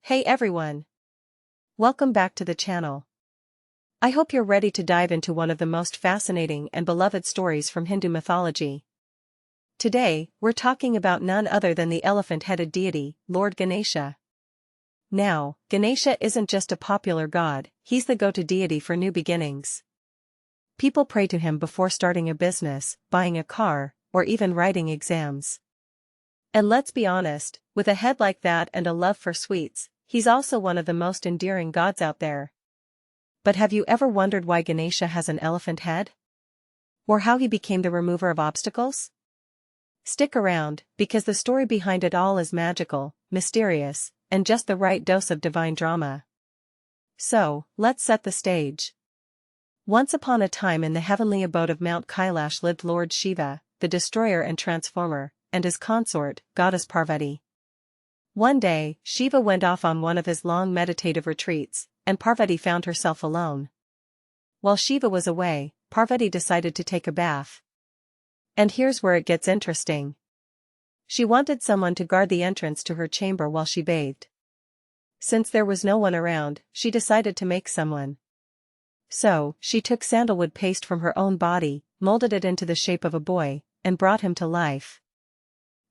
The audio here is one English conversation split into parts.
Hey everyone! Welcome back to the channel. I hope you're ready to dive into one of the most fascinating and beloved stories from Hindu mythology. Today, we're talking about none other than the elephant-headed deity, Lord Ganesha. Now, Ganesha isn't just a popular god, he's the go-to deity for new beginnings. People pray to him before starting a business, buying a car, or even writing exams. And let's be honest, with a head like that and a love for sweets, he's also one of the most endearing gods out there. But have you ever wondered why Ganesha has an elephant head? Or how he became the remover of obstacles? Stick around, because the story behind it all is magical, mysterious, and just the right dose of divine drama. So, let's set the stage. Once upon a time in the heavenly abode of Mount Kailash lived Lord Shiva, the destroyer and transformer, and his consort, Goddess Parvati. One day, Shiva went off on one of his long meditative retreats, and Parvati found herself alone. While Shiva was away, Parvati decided to take a bath. And here's where it gets interesting. She wanted someone to guard the entrance to her chamber while she bathed. Since there was no one around, she decided to make someone. So, she took sandalwood paste from her own body, molded it into the shape of a boy, and brought him to life.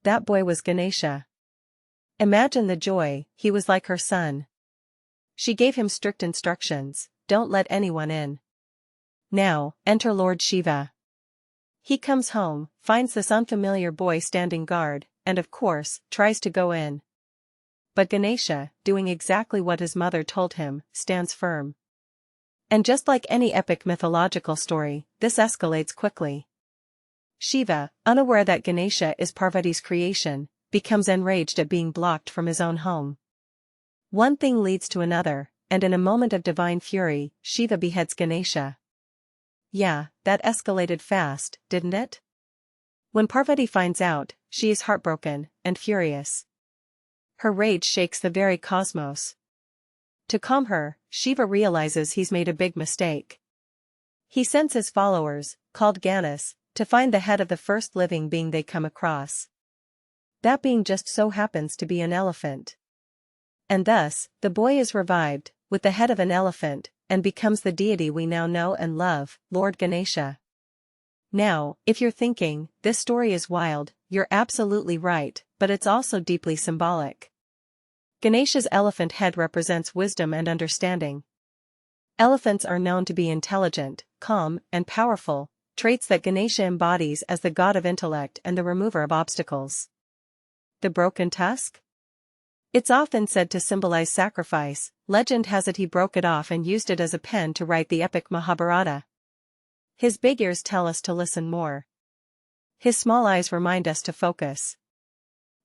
That boy was Ganesha. Imagine the joy, he was like her son. She gave him strict instructions: don't let anyone in. Now, enter Lord Shiva. He comes home, finds this unfamiliar boy standing guard, and of course, tries to go in. But Ganesha, doing exactly what his mother told him, stands firm. And just like any epic mythological story, this escalates quickly. Shiva, unaware that Ganesha is Parvati's creation, becomes enraged at being blocked from his own home. One thing leads to another, and in a moment of divine fury, Shiva beheads Ganesha. Yeah, that escalated fast, didn't it? When Parvati finds out, she is heartbroken and furious. Her rage shakes the very cosmos. To calm her, Shiva realizes he's made a big mistake. He sends his followers, called Ganesha, to find the head of the first living being they come across. That being just so happens to be an elephant. And thus, the boy is revived, with the head of an elephant, and becomes the deity we now know and love, Lord Ganesha. Now, if you're thinking, this story is wild, you're absolutely right, but it's also deeply symbolic. Ganesha's elephant head represents wisdom and understanding. Elephants are known to be intelligent, calm, and powerful, traits that Ganesha embodies as the god of intellect and the remover of obstacles. The broken tusk? It's often said to symbolize sacrifice. Legend has it he broke it off and used it as a pen to write the epic Mahabharata. His big ears tell us to listen more. His small eyes remind us to focus.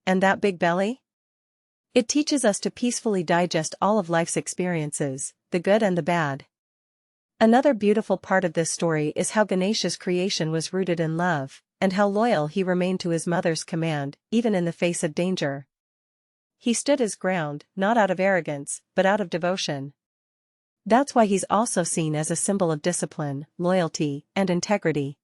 And that big belly? It teaches us to peacefully digest all of life's experiences, the good and the bad. Another beautiful part of this story is how Ganesha's creation was rooted in love, and how loyal he remained to his mother's command, even in the face of danger. He stood his ground, not out of arrogance, but out of devotion. That's why he's also seen as a symbol of discipline, loyalty, and integrity.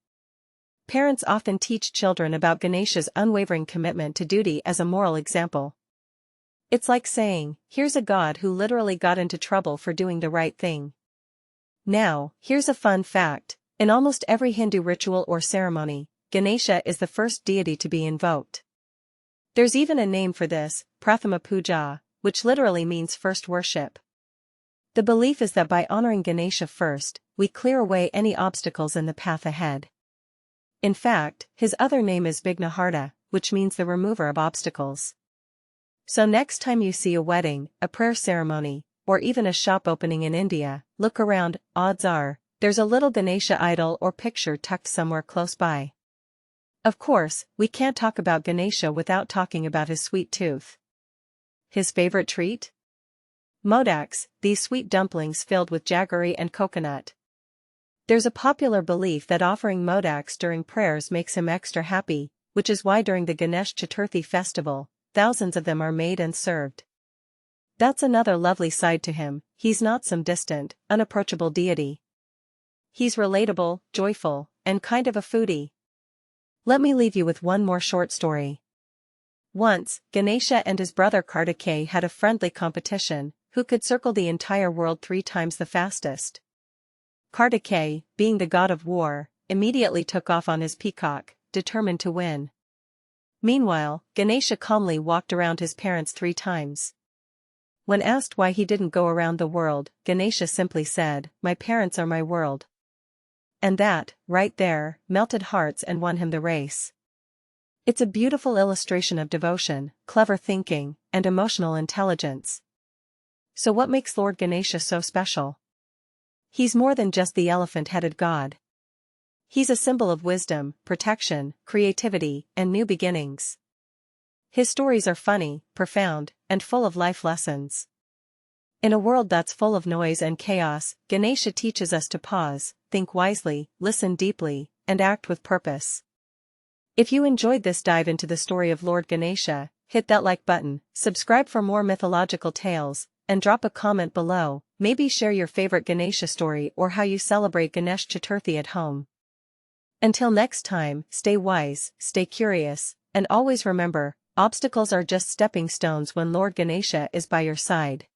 Parents often teach children about Ganesha's unwavering commitment to duty as a moral example. It's like saying, here's a god who literally got into trouble for doing the right thing. Now, here's a fun fact: in almost every Hindu ritual or ceremony, Ganesha is the first deity to be invoked. There's even a name for this, Prathama Puja, which literally means first worship. The belief is that by honoring Ganesha first, we clear away any obstacles in the path ahead. In fact, his other name is Vignaharta, which means the remover of obstacles. So next time you see a wedding, a prayer ceremony, or even a shop opening in India, look around. Odds are, there's a little Ganesha idol or picture tucked somewhere close by. Of course, we can't talk about Ganesha without talking about his sweet tooth. His favorite treat? Modaks, these sweet dumplings filled with jaggery and coconut. There's a popular belief that offering modaks during prayers makes him extra happy, which is why during the Ganesh Chaturthi festival, thousands of them are made and served. That's another lovely side to him: he's not some distant, unapproachable deity. He's relatable, joyful, and kind of a foodie. Let me leave you with one more short story. Once, Ganesha and his brother Kartikeya had a friendly competition, who could circle the entire world 3 times the fastest. Kartikeya, being the god of war, immediately took off on his peacock, determined to win. Meanwhile, Ganesha calmly walked around his parents 3 times. When asked why he didn't go around the world, Ganesha simply said, "My parents are my world." And that, right there, melted hearts and won him the race. It's a beautiful illustration of devotion, clever thinking, and emotional intelligence. So what makes Lord Ganesha so special? He's more than just the elephant-headed god. He's a symbol of wisdom, protection, creativity, and new beginnings. His stories are funny, profound, and full of life lessons. In a world that's full of noise and chaos, Ganesha teaches us to pause, think wisely, listen deeply, and act with purpose. If you enjoyed this dive into the story of Lord Ganesha, hit that like button, subscribe for more mythological tales, and drop a comment below. Maybe share your favorite Ganesha story or how you celebrate Ganesh Chaturthi at home. Until next time, stay wise, stay curious, and always remember, obstacles are just stepping stones when Lord Ganesha is by your side.